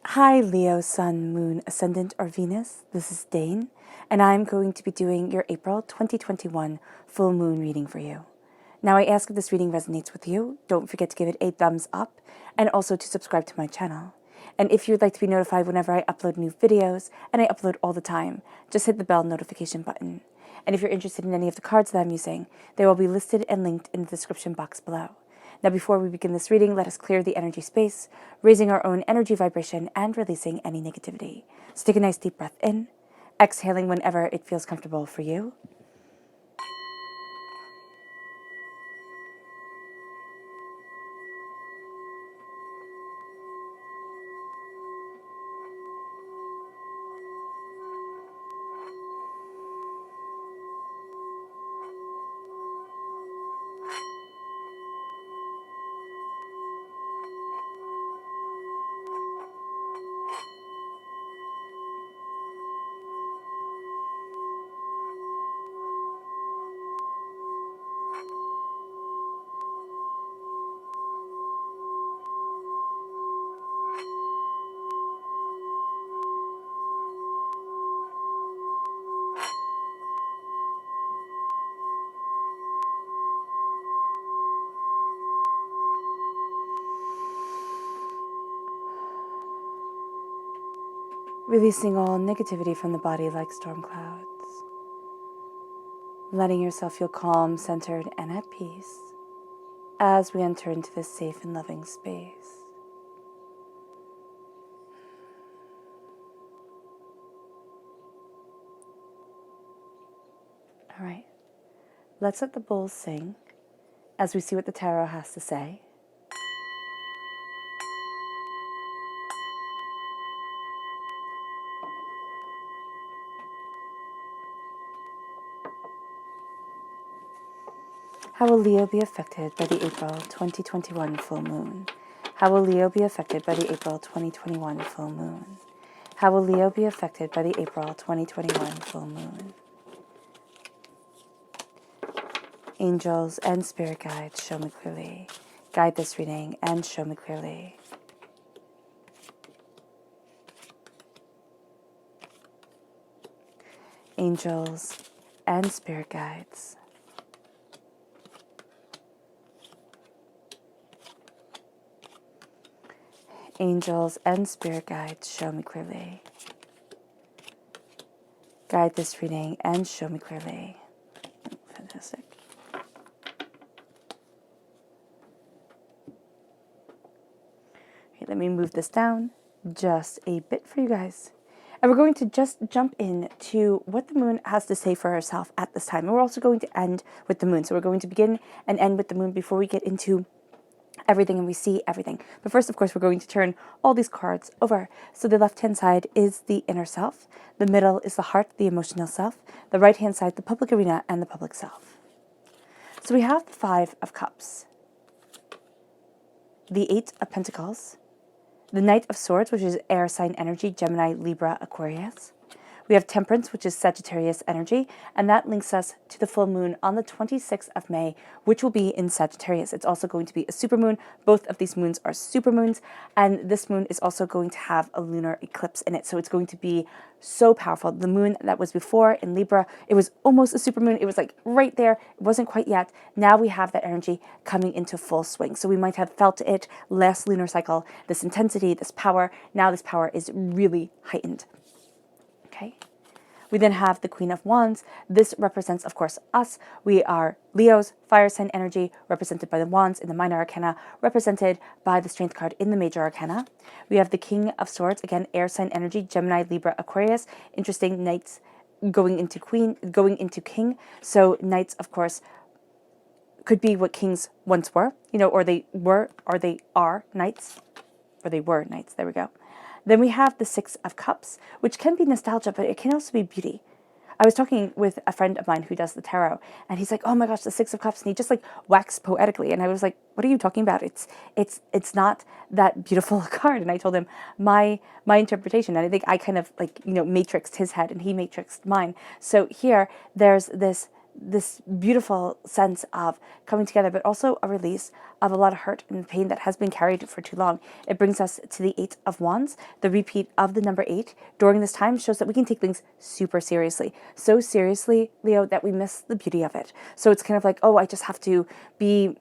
Hi Leo, Sun, Moon, Ascendant, or Venus. This is Dane, and I'm going to be doing your April 2021 full moon reading for you. Now, I ask if this reading resonates with you. Don't forget to give it a thumbs up and also to subscribe to my channel. And if you'd like to be notified whenever I upload new videos, and I upload all the time, just hit the bell notification button. And if you're interested in any of the cards that I'm using, they will be listed and linked in the description box below. Now, before we begin this reading, let us clear the energy space, raising our own energy vibration and releasing any negativity. So take a nice deep breath in, exhaling whenever it feels comfortable for you. Releasing all negativity from the body like storm clouds. Letting yourself feel calm, centered, and at peace as we enter into this safe and loving space. All right, let's let the bowls sing as we see what the tarot has to say. How will Leo be affected by the April 2021 full moon? How will Leo be affected by the April 2021 full moon? How will Leo be affected by the April 2021 full moon? Angels and spirit guides, show me clearly. Guide this reading and show me clearly. Angels and spirit guides. Angels and spirit guides, show me clearly. Guide this reading and show me clearly. Fantastic. Okay, let me move this down just a bit for you guys. And we're going to just jump into what the moon has to say for herself at this time. And we're also going to end with the moon. So we're going to begin and end with the moon before we get into everything and we see everything. But first, of course, we're going to turn all these cards over. So the left-hand side is the inner self. The middle is the heart, the emotional self. The right-hand side, the public arena and the public self. So we have the Five of Cups, the Eight of Pentacles, the Knight of Swords, which is air sign energy, Gemini, Libra, Aquarius. We have Temperance, which is Sagittarius energy, and that links us to the full moon on the 26th of May, which will be in Sagittarius. It's also going to be a supermoon. Both of these moons are supermoons, and this moon is also going to have a lunar eclipse in it, so it's going to be so powerful. The moon that was before in Libra, it was almost a supermoon. It was like right there. It wasn't quite yet. Now we have that energy coming into full swing, so we might have felt it last lunar cycle, this intensity, this power. Now this power is really heightened. Okay. We then have the Queen of Wands. This represents, of course, us. We are Leos, fire sign energy, represented by the Wands in the minor arcana, represented by the Strength card in the major arcana. We have the King of Swords, again, air sign energy, Gemini, Libra, Aquarius. Interesting, knights going into king. So knights, of course, could be what kings once were, or they were, or they are knights, or they were knights. There we go. Then we have the Six of Cups, which can be nostalgia, but it can also be beauty. I was talking with a friend of mine who does the tarot, and he's like, "Oh my gosh, the Six of Cups," and he just like waxed poetically, and I was like, "What are you talking about? It's not that beautiful a card." And I told him my interpretation, and I think I kind of like matrixed his head, and he matrixed mine. So here, there's this this beautiful sense of coming together, but also a release of a lot of hurt and pain that has been carried for too long. It brings us to the Eight of Wands. The repeat of the number 8 during this time shows that we can take things super seriously. So seriously, Leo, that we miss the beauty of it. So it's kind of like, oh, I just have to be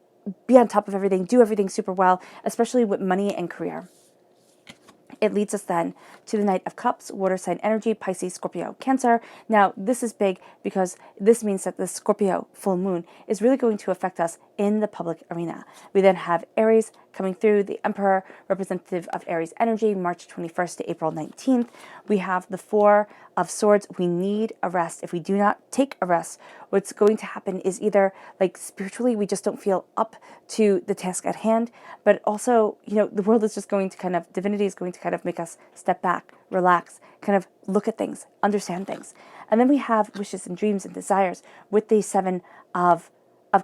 on top of everything, do everything super well, especially with money and career. It leads us then to the Knight of Cups, water sign energy, Pisces, Scorpio, Cancer. Now, this is big because this means that the Scorpio full moon is really going to affect us in the public arena. We then have Aries coming through, the Emperor, representative of Aries energy, March 21st to April 19th. We have the Four of Swords. We need a rest. If we do not take a rest, what's going to happen is either like spiritually, we just don't feel up to the task at hand, but also, the world is just going to kind of, divinity is going to kind of make us step back, relax, kind of look at things, understand things. And then we have wishes and dreams and desires with the Seven of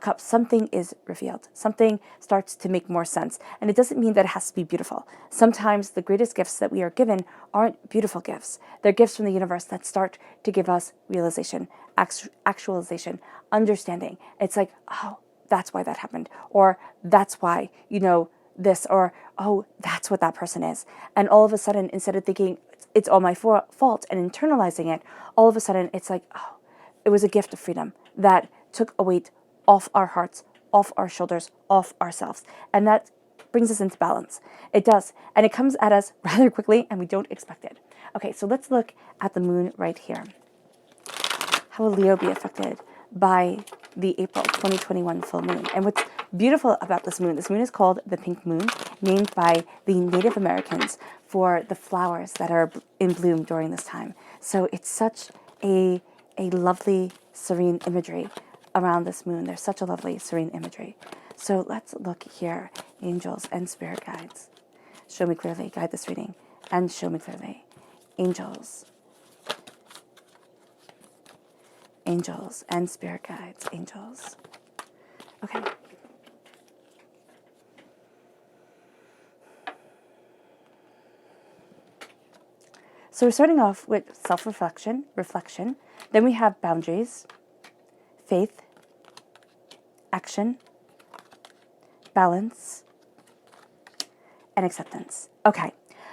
Cups. Something is revealed. Something starts to make more sense. And it doesn't mean that it has to be beautiful. Sometimes the greatest gifts that we are given aren't beautiful gifts. They're gifts from the universe that start to give us realization, actualization, understanding. It's like, oh, that's why that happened. Or that's why, this, or, oh, that's what that person is. And all of a sudden, instead of thinking it's all my fault and internalizing it, all of a sudden it's like, oh, it was a gift of freedom that took a weight off our hearts, off our shoulders, off ourselves. And that brings us into balance. It does. And it comes at us rather quickly and we don't expect it. Okay, so let's look at the moon right here. How will Leo be affected by the April 2021 full moon? And what's beautiful about this moon is called the pink moon, named by the Native Americans for the flowers that are in bloom during this time. So it's such a lovely, serene imagery around this moon. There's such a lovely, serene imagery. So let's look here. Angels and spirit guides. Show me clearly. Guide this reading. And show me clearly. Angels. Angels and spirit guides. Angels. Okay. So we're starting off with self-reflection, reflection. Then we have boundaries, faith, action, balance, and acceptance. Okay,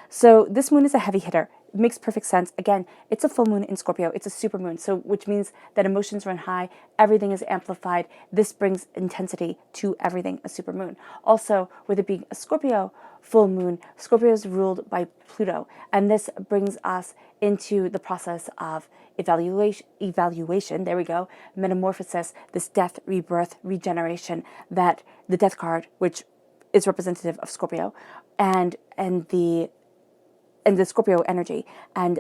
so this moon is a heavy hitter. It makes perfect sense. Again, it's a full moon in Scorpio. It's a super moon, so which means that emotions run high. Everything is amplified. This brings intensity to everything, a super moon. Also, with it being a Scorpio full moon, Scorpio is ruled by Pluto, and this brings us into the process of evaluation, there we go, metamorphosis, this death, rebirth, regeneration, that the death card, which is representative of Scorpio, and the Scorpio energy, and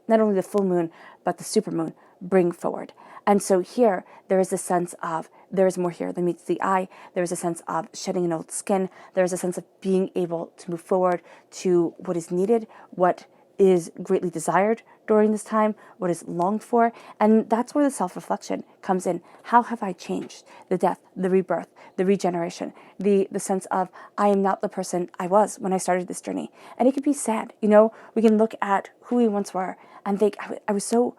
not only the full moon, but the super moon bring forward. And so here, there is a sense of, there is more here than meets the eye. There is a sense of shedding an old skin. There is a sense of being able to move forward to what is needed, what is greatly desired during this time, what is longed for. And that's where the self-reflection comes in. How have I changed? The death, the rebirth, the regeneration, the sense of I am not the person I was when I started this journey. And it could be sad. We can look at who we once were and think, I was so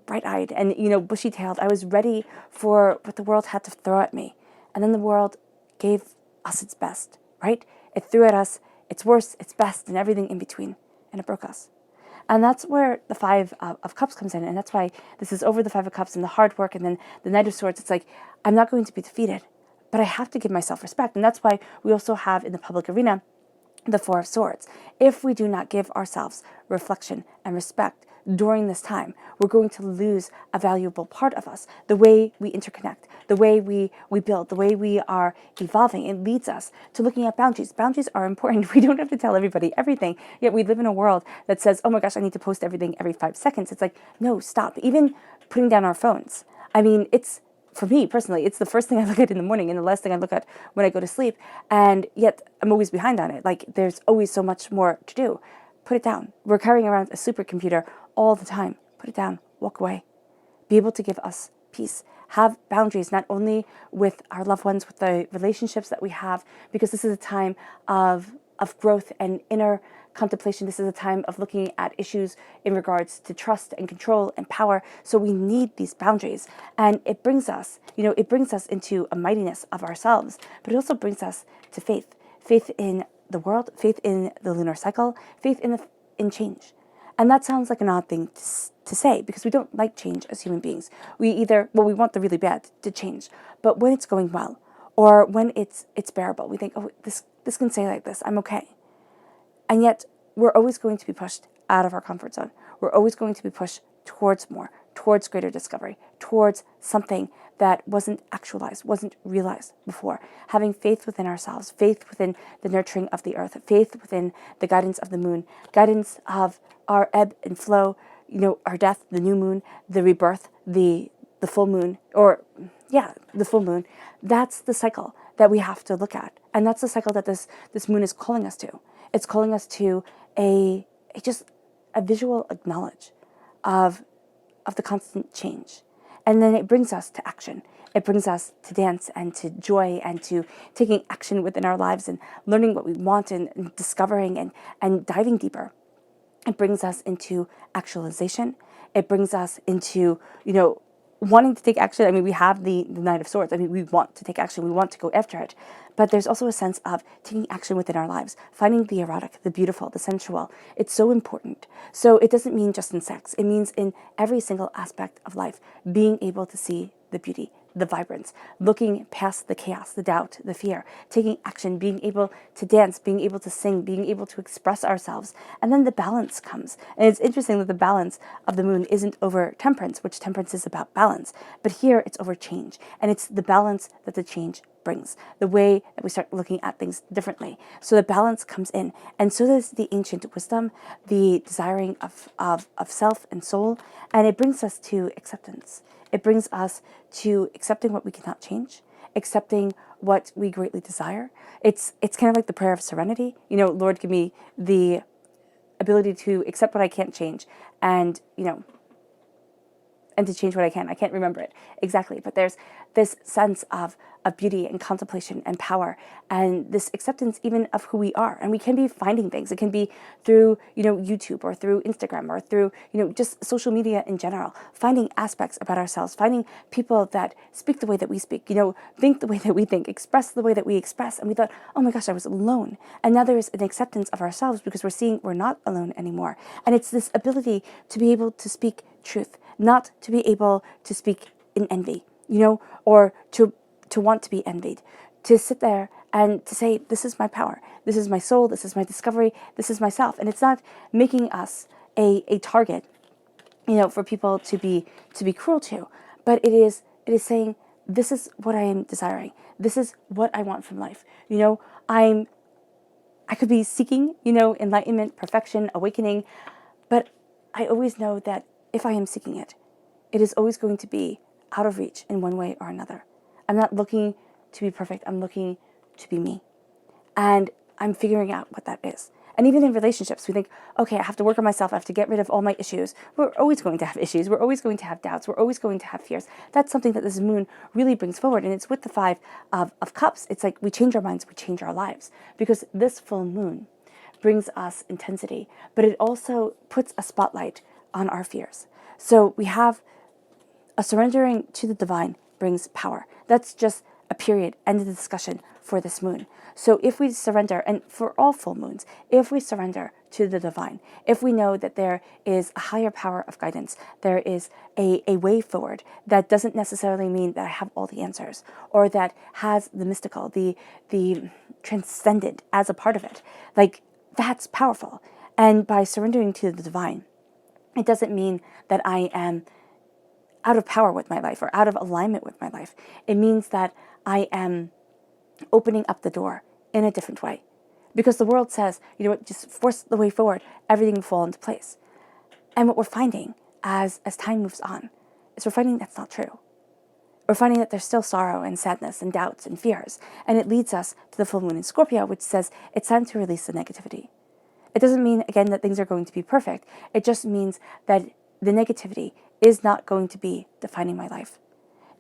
bright-eyed and, bushy-tailed. I was ready for what the world had to throw at me. And then the world gave us its best, right? It threw at us its worst, its best, and everything in between. And it broke us. And that's where the Five of Cups comes in. And that's why this is over the Five of Cups and the hard work. And then the Knight of Swords, it's like, I'm not going to be defeated, but I have to give myself respect. And that's why we also have in the public arena the Four of Swords. If we do not give ourselves reflection and respect during this time, we're going to lose a valuable part of us. The way we interconnect, the way we build, the way we are evolving, it leads us to looking at boundaries. Boundaries are important. We don't have to tell everybody everything, yet we live in a world that says, oh my gosh, I need to post everything every 5 seconds. It's like, no, stop. Even putting down our phones. I mean, for me personally, it's the first thing I look at in the morning and the last thing I look at when I go to sleep. And yet I'm always behind on it. Like there's always so much more to do. Put it down. We're carrying around a supercomputer all the time. Put it down. Walk away. Be able to give us peace. Have boundaries, not only with our loved ones, with the relationships that we have, because this is a time of of growth and inner contemplation. This is a time of looking at issues in regards to trust and control and power. So we need these boundaries. And it brings us, it brings us into a mightiness of ourselves, but it also brings us to faith. Faith in the world, faith in the lunar cycle, faith in change. And that sounds like an odd thing to say, because we don't like change as human beings. We want the really bad to change. But when it's going well, or when it's bearable, we think, oh, this can stay like this, I'm okay. And yet, we're always going to be pushed out of our comfort zone. We're always going to be pushed towards more, towards greater discovery, towards something that wasn't actualized, wasn't realized before. Having faith within ourselves, faith within the nurturing of the earth, faith within the guidance of the moon, guidance of our ebb and flow, our death, the new moon, the rebirth, the full moon, the full moon. That's the cycle that we have to look at. And that's the cycle that this moon is calling us to. It's calling us to a visual acknowledge of the constant change. And then it brings us to action. It brings us to dance and to joy and to taking action within our lives and learning what we want and discovering and diving deeper. It brings us into actualization. It brings us into, wanting to take action. I mean, we have the Knight of Swords. I mean, we want to take action. We want to go after it. But there's also a sense of taking action within our lives, finding the erotic, the beautiful, the sensual. It's so important. So it doesn't mean just in sex. It means in every single aspect of life, being able to see the beauty, the vibrance, looking past the chaos, the doubt, the fear, taking action, being able to dance, being able to sing, being able to express ourselves. And then the balance comes. And it's interesting that the balance of the moon isn't over temperance, which temperance is about balance. But here it's over change. And it's the balance that the change brings, the way that we start looking at things differently. So the balance comes in. And so does the ancient wisdom, the desiring of self and soul. And it brings us to acceptance. It brings us to accepting what we cannot change, accepting what we greatly desire. It's kind of like the prayer of serenity. Lord, give me the ability to accept what I can't change and to change what I can. I can't remember it exactly, but there's this sense of beauty and contemplation and power and this acceptance even of who we are. And we can be finding things. It can be through, YouTube or through Instagram or through, just social media in general, finding aspects about ourselves, finding people that speak the way that we speak, think the way that we think, express the way that we express. And we thought, oh my gosh, I was alone. And now there's an acceptance of ourselves because we're seeing we're not alone anymore. And it's this ability to be able to speak truth, not to be able to speak in envy, or to want to be envied, to sit there and to say, this is my power, this is my soul, this is my discovery, this is myself. And it's not making us a target, for people to be cruel to, but it is saying, this is what I am desiring. This is what I want from life. I could be seeking, enlightenment, perfection, awakening, but I always know that if I am seeking it, it is always going to be out of reach in one way or another. I'm not looking to be perfect. I'm looking to be me. And I'm figuring out what that is. And even in relationships, we think, okay, I have to work on myself. I have to get rid of all my issues. We're always going to have issues. We're always going to have doubts. We're always going to have fears. That's something that this moon really brings forward. And it's with the Five of Cups. It's like we change our minds, we change our lives. Because this full moon brings us intensity, but it also puts a spotlight on our fears. So we have a surrendering to the divine brings power. That's just a period, end of the discussion for this moon. So if we surrender, and for all full moons, if we surrender to the divine, if we know that there is a higher power of guidance, there is a way forward that doesn't necessarily mean that I have all the answers, or that has the mystical, the transcendent as a part of it, like that's powerful. And by surrendering to the divine, it doesn't mean that I am out of power with my life or out of alignment with my life. It means that I am opening up the door in a different way. Because the world says, just force the way forward, everything will fall into place. And what we're finding as time moves on is we're finding that's not true. We're finding that there's still sorrow and sadness and doubts and fears. And it leads us to the full moon in Scorpio, which says it's time to release the negativity. It doesn't mean, again, that things are going to be perfect. It just means that the negativity is not going to be defining my life.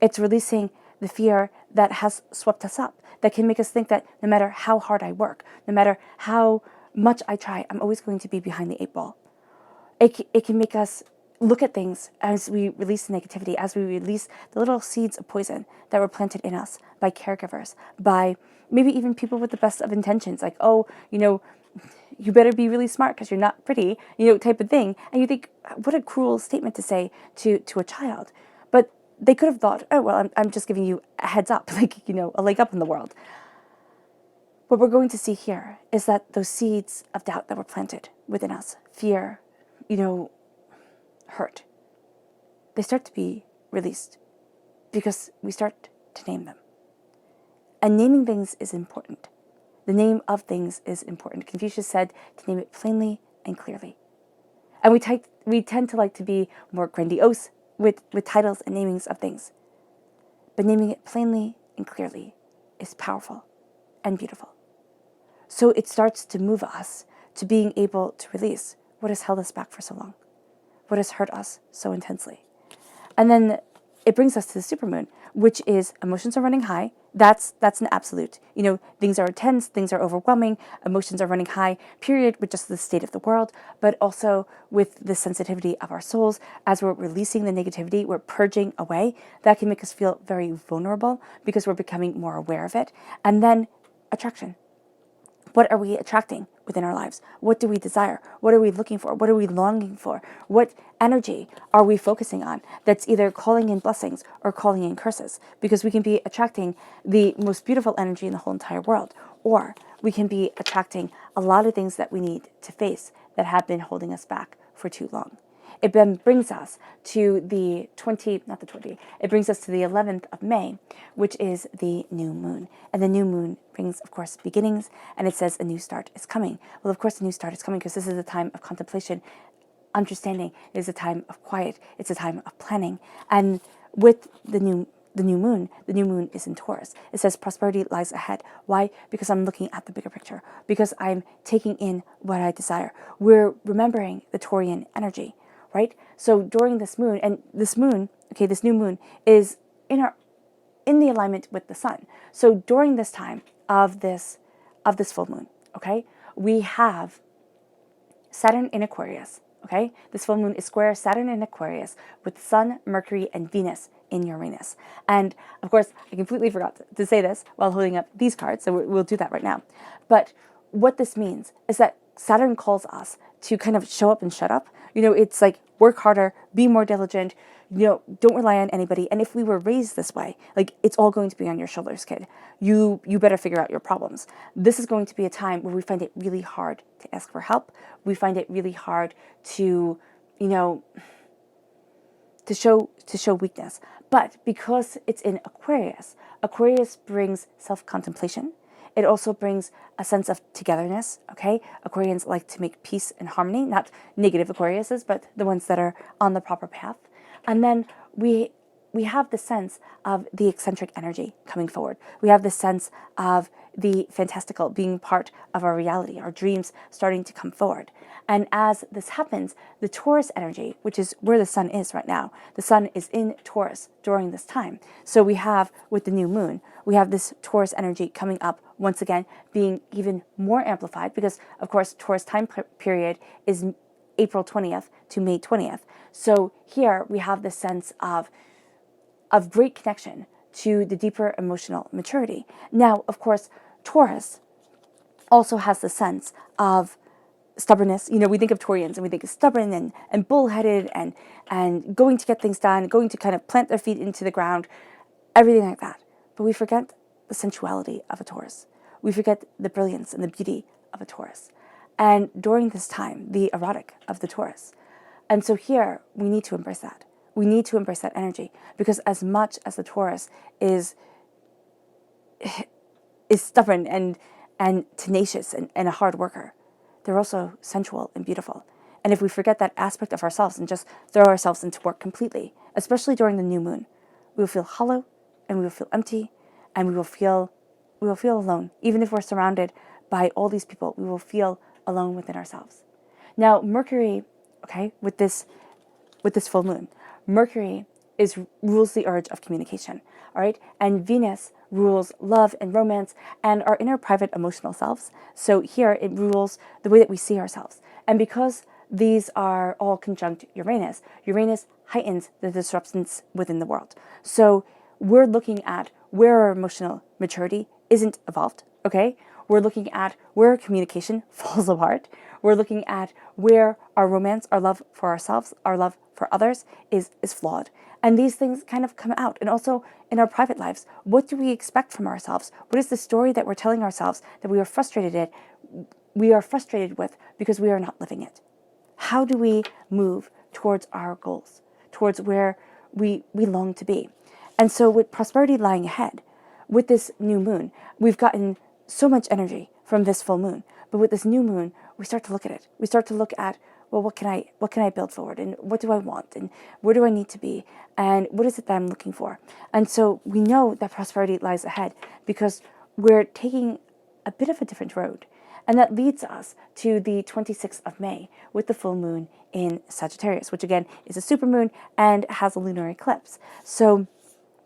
It's releasing the fear that has swept us up, that can make us think that no matter how hard I work, no matter how much I try, I'm always going to be behind the 8 ball. It can make us look at things as we release the negativity, as we release the little seeds of poison that were planted in us by caregivers, by maybe even people with the best of intentions, like, oh, you better be really smart because you're not pretty, type of thing. And you think, what a cruel statement to say to a child. But they could have thought, oh, well, I'm just giving you a heads up, like, a leg up in the world. What we're going to see here is that those seeds of doubt that were planted within us, fear, hurt, they start to be released because we start to name them. And naming things is important. The name of things is important. Confucius said to name it plainly and clearly. And we tend to like to be more grandiose with titles and namings of things. But naming it plainly and clearly is powerful and beautiful. So it starts to move us to being able to release what has held us back for so long, what has hurt us so intensely. And then it brings us to the supermoon, which is emotions are running high. That's an absolute. Things are tense, things are overwhelming, emotions are running high, period, with just the state of the world, but also with the sensitivity of our souls. As we're releasing the negativity, we're purging away. That can make us feel very vulnerable because we're becoming more aware of it. And then attraction. What are we attracting within our lives? What do we desire? What are we looking for? What are we longing for? What energy are we focusing on that's either calling in blessings or calling in curses? Because we can be attracting the most beautiful energy in the whole entire world, or we can be attracting a lot of things that we need to face that have been holding us back for too long. It then brings us to it brings us to the 11th of May, which is the new moon. And the new moon brings, of course, beginnings, and it says a new start is coming. Well, of course, a new start is coming because this is a time of contemplation, understanding. It is a time of quiet. It's a time of planning. And with the new moon is in Taurus. It says prosperity lies ahead. Why? Because I'm looking at the bigger picture, because I'm taking in what I desire. We're remembering the Taurian energy, right? So during this moon, and this moon, this new moon is in the alignment with the sun. So during this time of this full moon, we have Saturn in Aquarius. This full moon is square Saturn in Aquarius with Sun, Mercury, and Venus in Uranus. And of course, I completely forgot to say this while holding up these cards, so we'll do that right now. But what this means is that Saturn calls us to kind of show up and shut up. It's like work harder, be more diligent, don't rely on anybody. And if we were raised this way, like, it's all going to be on your shoulders, kid. You better figure out your problems. This is going to be a time where we find it really hard to ask for help. We find it really hard to show weakness. But because it's in Aquarius, Aquarius brings self-contemplation. It also brings a sense of togetherness, Aquarians like to make peace and harmony, not negative Aquariuses, but the ones that are on the proper path. And then we have the sense of the eccentric energy coming forward. We have the sense of the fantastical being part of our reality, our dreams starting to come forward. And as this happens, the Taurus energy, which is where the sun is right now, the sun is in Taurus during this time. So we have, with the new moon, we have this Taurus energy coming up once again, being even more amplified because, of course, Taurus time period is April 20th to May 20th. So here we have this sense of great connection to the deeper emotional maturity. Now, of course, Taurus also has the sense of stubbornness. We think of Taurians and we think of stubborn and bullheaded and going to get things done, going to kind of plant their feet into the ground, everything like that. But we forget the sensuality of a Taurus. We forget the brilliance and the beauty of a Taurus. And during this time, the erotic of the Taurus. And so here, we need to embrace that. We need to embrace that energy because as much as the Taurus is stubborn and tenacious and a hard worker, they're also sensual and beautiful. And if we forget that aspect of ourselves and just throw ourselves into work completely, especially during the new moon, we will feel hollow and we will feel empty and we will feel alone. Even if we're surrounded by all these people, we will feel alone within ourselves. Now, Mercury, with this full moon, Mercury rules the urge of communication, all right? And Venus rules love and romance and our inner private emotional selves. So here it rules the way that we see ourselves. And because these are all conjunct Uranus, Uranus heightens the disruptions within the world. So we're looking at where our emotional maturity isn't evolved, okay? We're looking at where communication falls apart. We're looking at where our romance, our love for ourselves, our love for others is flawed. And these things kind of come out. And also in our private lives, what do we expect from ourselves? What is the story that we're telling ourselves that we are frustrated with because we are not living it? How do we move towards our goals, towards where we long to be? And so with prosperity lying ahead, with this new moon, we've gotten so much energy from this full moon. But with this new moon, we start to look at it. We start to look at, well, what can I build forward? And what do I want? And where do I need to be? And what is it that I'm looking for? And so we know that prosperity lies ahead because we're taking a bit of a different road. And that leads us to the 26th of May with the full moon in Sagittarius, which again is a supermoon and has a lunar eclipse. So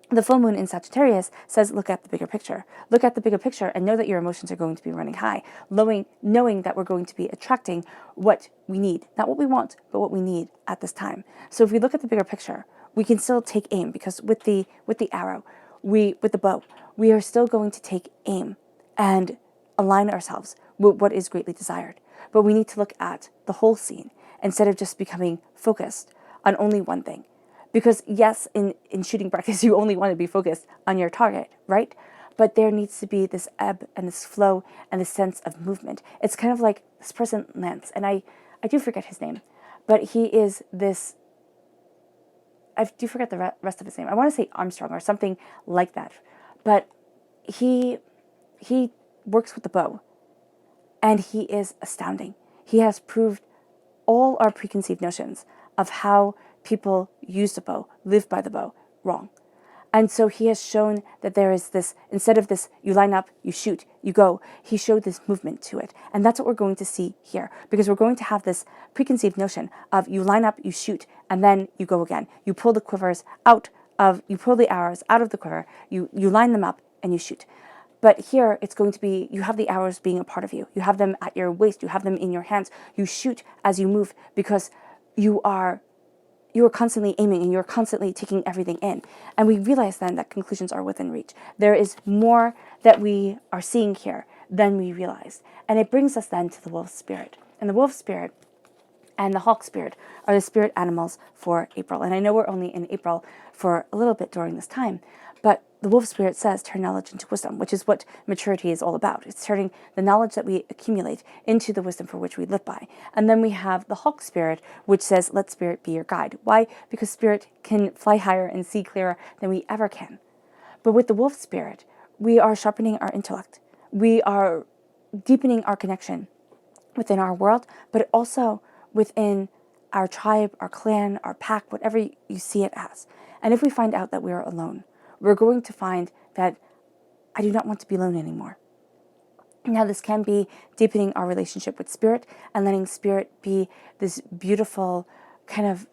the full moon in Sagittarius says, look at the bigger picture. Look at the bigger picture and know that your emotions are going to be running high, knowing that we're going to be attracting what we need, not what we want, but what we need at this time. So if we look at the bigger picture, we can still take aim because with the arrow, with the bow, we are still going to take aim and align ourselves with what is greatly desired. But we need to look at the whole scene instead of just becoming focused on only one thing. Because yes, in shooting practice, you only want to be focused on your target, right? But there needs to be this ebb and this flow and this sense of movement. It's kind of like this person, Lance, and I do forget his name, but he is this, I do forget the rest of his name. I want to say Armstrong or something like that. But he works with the bow, and he is astounding. He has proved all our preconceived notions of how people use the bow, live by the bow, wrong. And so he has shown that there is this, instead of this, you line up, you shoot, you go, he showed this movement to it. And that's what we're going to see here, because we're going to have this preconceived notion of you line up, you shoot, and then you go again. You pull the you pull the arrows out of the quiver, you line them up, and you shoot. But here it's going to be, you have the arrows being a part of you. You have them at your waist, you have them in your hands. You shoot as you move because you are constantly aiming and you're constantly taking everything in. And we realize then that conclusions are within reach. There is more that we are seeing here than we realized. And it brings us then to the wolf spirit. And the wolf spirit and the hawk spirit are the spirit animals for April. And I know we're only in April for a little bit during this time, but the wolf spirit says turn knowledge into wisdom, which is what maturity is all about. It's turning the knowledge that we accumulate into the wisdom for which we live by. And then we have the hawk spirit, which says let spirit be your guide. Why? Because spirit can fly higher and see clearer than we ever can. But with the wolf spirit, we are sharpening our intellect. We are deepening our connection within our world, but also within our tribe, our clan, our pack, whatever you see it as. And if we find out that we are alone, we're going to find that I do not want to be alone anymore. Now, this can be deepening our relationship with spirit and letting spirit be this beautiful kind of,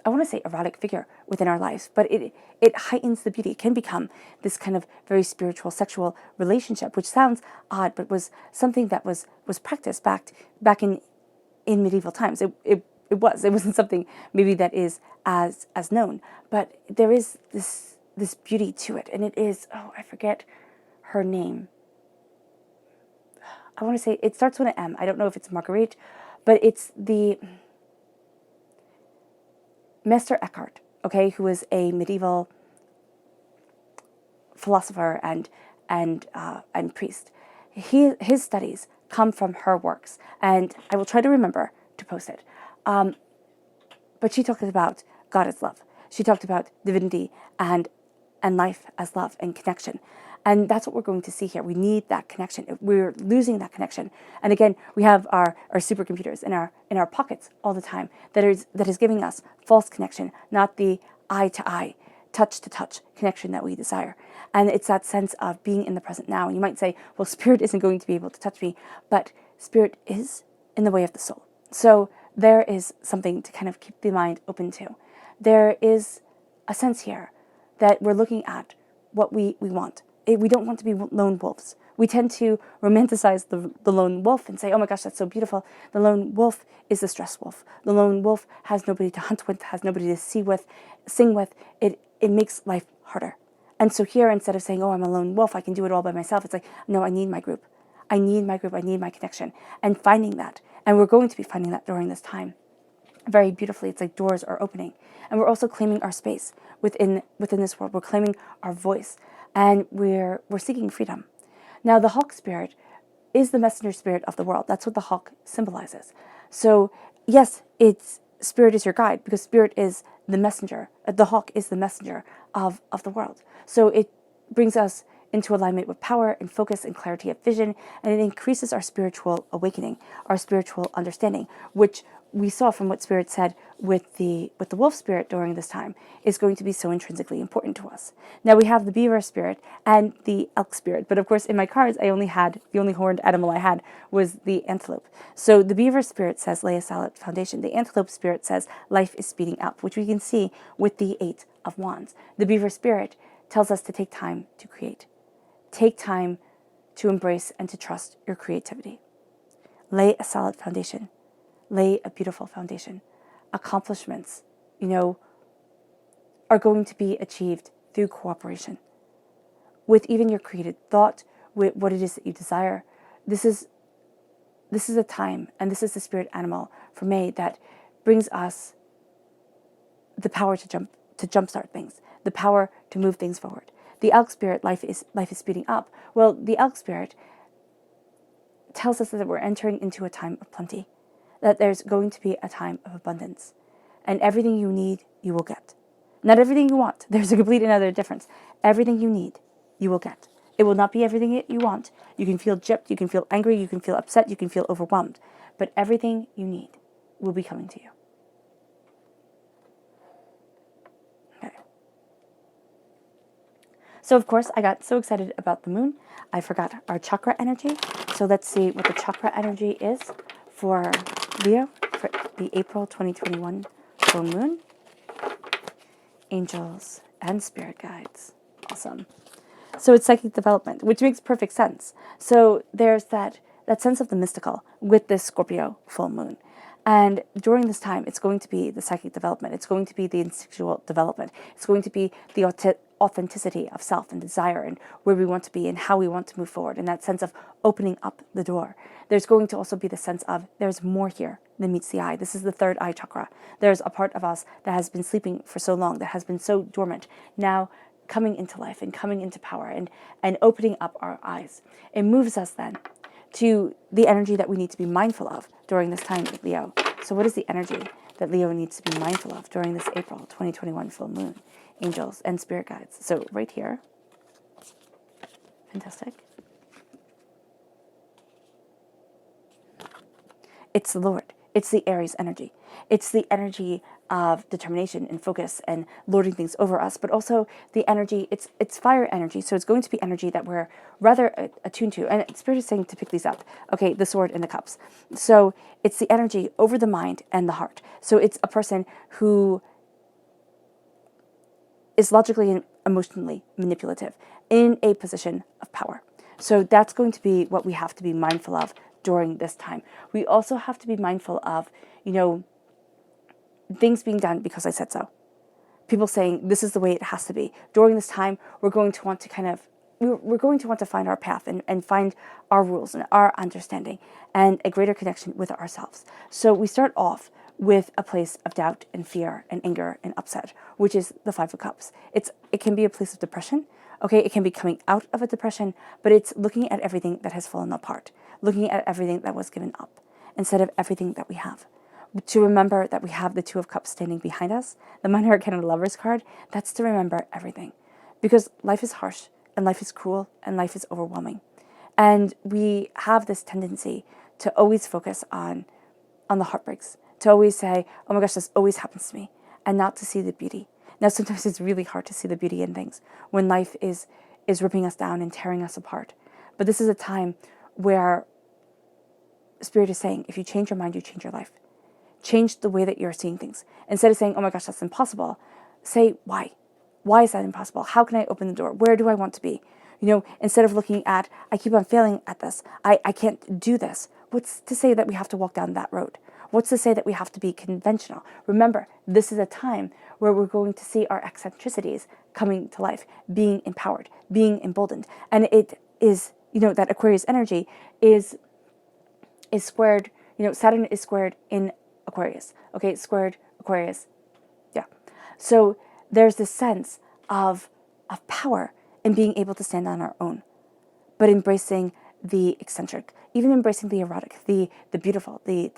I want to say erotic figure within our lives, but it heightens the beauty. It can become this kind of very spiritual, sexual relationship, which sounds odd, but was something that was practiced back in medieval times. It wasn't something maybe that is as known, but there is this beauty to it, and it is, I forget her name. I want to say it starts with an M. I don't know if it's Marguerite, but it's the Meister Eckhart, okay, who was a medieval philosopher and priest. His studies come from her works, and I will try to remember to post it. But she talked about God as love. She talked about divinity and life as love and connection. And that's what we're going to see here. We need that connection. We're losing that connection. And again, we have our supercomputers in our pockets all the time that is giving us false connection, not the eye to eye, touch to touch connection that we desire. And it's that sense of being in the present now. And you might say, well, spirit isn't going to be able to touch me, but spirit is in the way of the soul. So there is something to kind of keep the mind open to. There is a sense here that we're looking at what we want. We don't want to be lone wolves. We tend to romanticize the lone wolf and say, oh my gosh, that's so beautiful. The lone wolf is the stress wolf. The lone wolf has nobody to hunt with, has nobody to sing with. It makes life harder. And so here, instead of saying, oh, I'm a lone wolf, I can do it all by myself, it's like, no, I need my group. I need my group. I need my connection. And finding that. And we're going to be finding that during this time. Very beautifully, it's like doors are opening. And we're also claiming our space within this world. We're claiming our voice. And we're seeking freedom. Now, the hawk spirit is the messenger spirit of the world. That's what the hawk symbolizes. So, yes, spirit is your guide, because spirit is the messenger. The hawk is the messenger of the world. So it brings us into alignment with power and focus and clarity of vision, and it increases our spiritual awakening, our spiritual understanding, which we saw from what Spirit said with the wolf spirit during this time is going to be so intrinsically important to us. Now we have the beaver spirit and the elk spirit, but of course in my cards the only horned animal I had was the antelope. So the beaver spirit says lay a solid foundation. The antelope spirit says life is speeding up, which we can see with the 8 of Wands. The beaver spirit tells us to take time to create. Take time to embrace and to trust your creativity. Lay a solid foundation. Lay a beautiful foundation. Accomplishments, are going to be achieved through cooperation with even your created thought, with what it is that you desire. This is a time, and this is the spirit animal for May that brings us the power to jumpstart things, the power to move things forward. The elk spirit, life is speeding up. Well, the elk spirit tells us that we're entering into a time of plenty, that there's going to be a time of abundance, and everything you need, you will get. Not everything you want. There's a complete another difference. Everything you need, you will get. It will not be everything that you want. You can feel gypped, you can feel angry, you can feel upset, you can feel overwhelmed, but everything you need will be coming to you. Okay. So of course, I got so excited about the moon, I forgot our chakra energy. So let's see what the chakra energy is for Leo for the April 2021 full moon. Angels and spirit guides. Awesome. So it's psychic development, which makes perfect sense. So there's that sense of the mystical with this Scorpio full moon. And during this time, it's going to be the psychic development. It's going to be the instinctual development. It's going to be the authenticity of self and desire and where we want to be and how we want to move forward, and that sense of opening up the door. There's going to also be the sense of there's more here than meets the eye. This is the third eye chakra. There's a part of us that has been sleeping for so long, that has been so dormant, now coming into life and coming into power and opening up our eyes. It moves us then to the energy that we need to be mindful of during this time with Leo. So what is the energy that Leo needs to be mindful of during this April 2021 full moon? Angels and spirit guides. So right here. Fantastic. It's the Lord. It's the Aries energy. It's the energy of determination and focus and lording things over us, but also the energy, it's fire energy. So it's going to be energy that we're rather attuned to. And Spirit is saying to pick these up. Okay, the sword and the cups. So it's the energy over the mind and the heart. So it's a person who is logically and emotionally manipulative in a position of power. So that's going to be what we have to be mindful of during this time. We also have to be mindful of, things being done because I said so. People saying this is the way it has to be. During this time, we're going to want to we're going to want to find our path and find our rules and our understanding and a greater connection with ourselves. So we start off with a place of doubt and fear and anger and upset, which is the 5 of Cups. It can be a place of depression. Okay, it can be coming out of a depression, but it's looking at everything that has fallen apart, looking at everything that was given up instead of everything that we have. To remember that we have the 2 of Cups standing behind us, the Minor Arcana Lovers card, that's to remember everything. Because life is harsh, and life is cruel, and life is overwhelming. And we have this tendency to always focus on the heartbreaks, to always say, oh my gosh, this always happens to me, and not to see the beauty. Now, sometimes it's really hard to see the beauty in things when life is ripping us down and tearing us apart. But this is a time where Spirit is saying, if you change your mind, you change your life. Change the way that you're seeing things. Instead of saying, oh my gosh, that's impossible, say, why? Why is that impossible? How can I open the door? Where do I want to be? Instead of looking at, I keep on failing at this, I can't do this. What's to say that we have to walk down that road? What's to say that we have to be conventional? Remember, this is a time where we're going to see our eccentricities coming to life, being empowered, being emboldened. And it is, that Aquarius energy is squared, Saturn is squared in Aquarius. Okay, squared Aquarius. Yeah. So there's this sense of power in being able to stand on our own, but embracing the eccentric, even embracing the erotic, the beautiful, the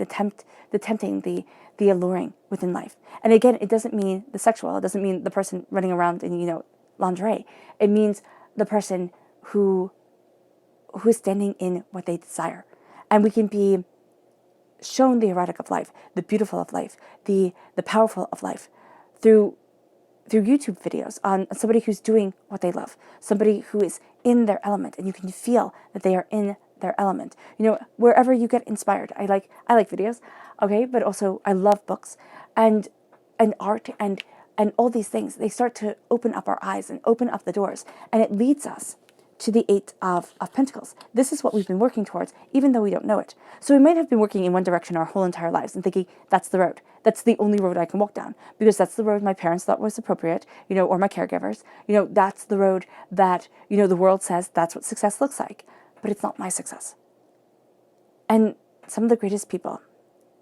tempting, the alluring within life. And again, it doesn't mean the sexual. It doesn't mean the person running around in lingerie. It means the person who is standing in what they desire, and we can be shown the erotic of life, the beautiful of life, the powerful of life through YouTube videos on somebody who's doing what they love, somebody who is in their element, and you can feel that they are in their element. Wherever you get inspired. I like videos, okay, but also I love books and art and all these things. They start to open up our eyes and open up the doors, and it leads us to the Eight of Pentacles. This is what we've been working towards, even though we don't know it. So we might have been working in one direction our whole entire lives and thinking, that's the road. That's the only road I can walk down, because that's the road my parents thought was appropriate, or my caregivers. That's the road that, the world says that's what success looks like. But it's not my success. And some of the greatest people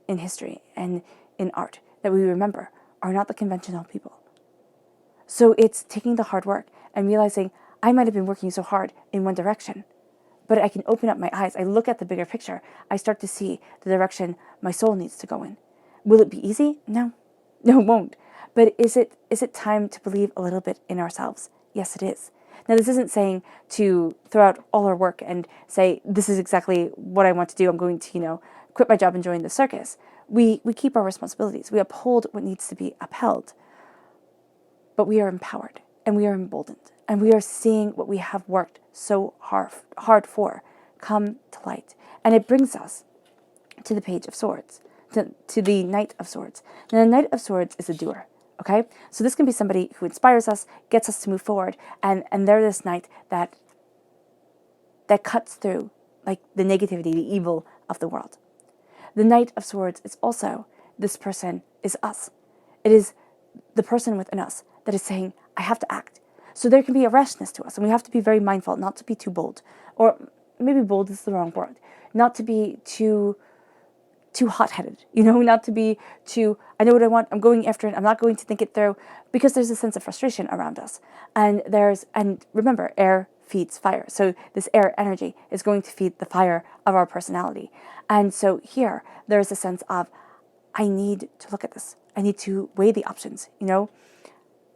in history and in art that we remember are not the conventional people. So it's taking the hard work and realizing I might have been working so hard in one direction, but I can open up my eyes. I look at the bigger picture. I start to see the direction my soul needs to go in. Will it be easy? No, it won't. But is it time to believe a little bit in ourselves? Yes, it is. Now, this isn't saying to throw out all our work and say, this is exactly what I want to do. I'm going to, quit my job and join the circus. We keep our responsibilities. We uphold what needs to be upheld. But we are empowered and we are emboldened. And we are seeing what we have worked so hard for come to light. And it brings us to the Page of Swords, to the Knight of Swords. Now, the Knight of Swords is a doer, okay? So this can be somebody who inspires us, gets us to move forward, and they're this knight that cuts through, like, the negativity, the evil of the world. The Knight of Swords is also, this person is us. It is the person within us that is saying, I have to act. So there can be a rashness to us, and we have to be very mindful not to be too bold, or maybe bold is the wrong word, not to be too hot-headed, not to be too, I know what I want, I'm going after it, I'm not going to think it through, because there's a sense of frustration around us. And remember, air feeds fire. So this air energy is going to feed the fire of our personality. And so here, there's a sense of, I need to look at this. I need to weigh the options,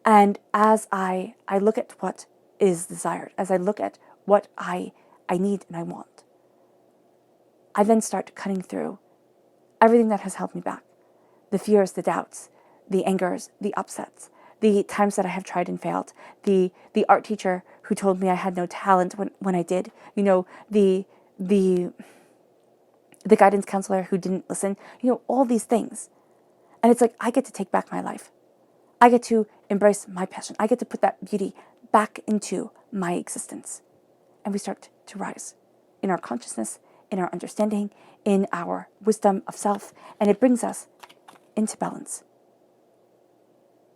And as I look at what is desired, as I look at what I need and I want, I then start cutting through everything that has held me back. The fears, the doubts, the angers, the upsets, the times that I have tried and failed, the art teacher who told me I had no talent when I did, the guidance counselor who didn't listen, all these things. And it's like, I get to take back my life. I get to embrace my passion. I get to put that beauty back into my existence. And we start to rise in our consciousness, in our understanding, in our wisdom of self. And it brings us into balance.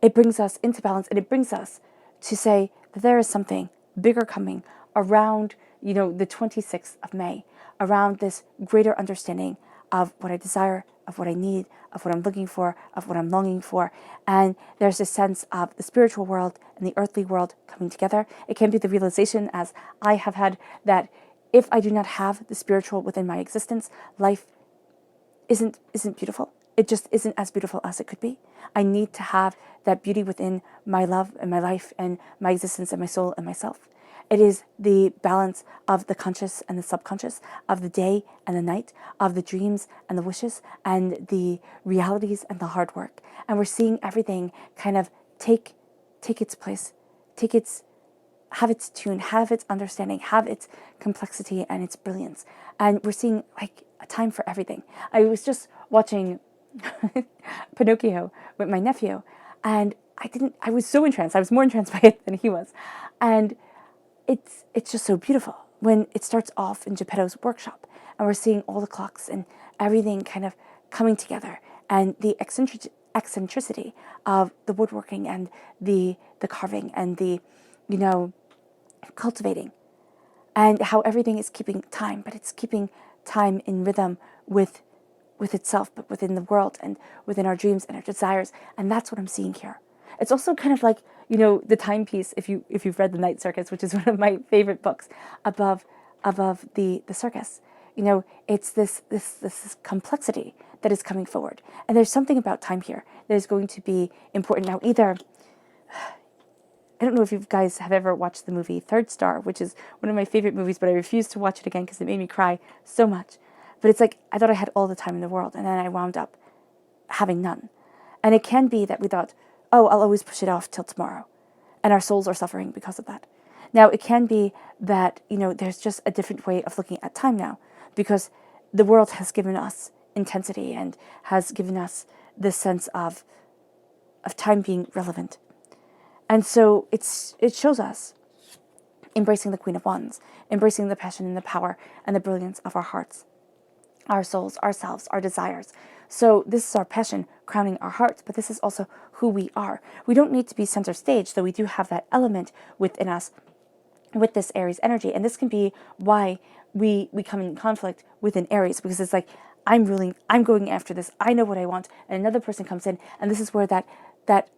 It brings us into balance, and it brings us to say that there is something bigger coming around, the 26th of May, around this greater understanding of what I desire, of what I need, of what I'm looking for, of what I'm longing for. And there's a sense of the spiritual world and the earthly world coming together. It can be the realization, as I have had, that if I do not have the spiritual within my existence, life isn't beautiful. It just isn't as beautiful as it could be. I need to have that beauty within my love and my life and my existence and my soul and myself. It is the balance of the conscious and the subconscious, of the day and the night, of the dreams and the wishes, and the realities and the hard work. And we're seeing everything kind of take its place, have its tune, have its understanding, have its complexity and its brilliance. And we're seeing like a time for everything. I was just watching Pinocchio with my nephew, And I was so entranced. I was more entranced by it than he was. And it's just so beautiful when it starts off in Geppetto's workshop and we're seeing all the clocks and everything kind of coming together, and the eccentricity of the woodworking and the carving and the, cultivating, and how everything is keeping time, but it's keeping time in rhythm with itself, but within the world and within our dreams and our desires. And that's what I'm seeing here. It's also kind of like, the timepiece, if you've read The Night Circus, which is one of my favorite books, above the circus. It's this complexity that is coming forward. And there's something about time here that is going to be important. Now, either, I don't know if you guys have ever watched the movie Third Star, which is one of my favorite movies, but I refuse to watch it again because it made me cry so much. But it's like, I thought I had all the time in the world, and then I wound up having none. And it can be that we thought, oh, I'll always push it off till tomorrow. And our souls are suffering because of that. Now, it can be that, there's just a different way of looking at time now, because the world has given us intensity and has given us this sense of time being relevant. And so it shows us embracing the Queen of Wands, embracing the passion and the power and the brilliance of our hearts, our souls, ourselves, our desires. So this is our passion crowning our hearts, but this is also who we are. We don't need to be center stage, though we do have that element within us with this Aries energy. And this can be why we come in conflict with an Aries, because it's like, I'm going after this, I know what I want, and another person comes in, and this is where that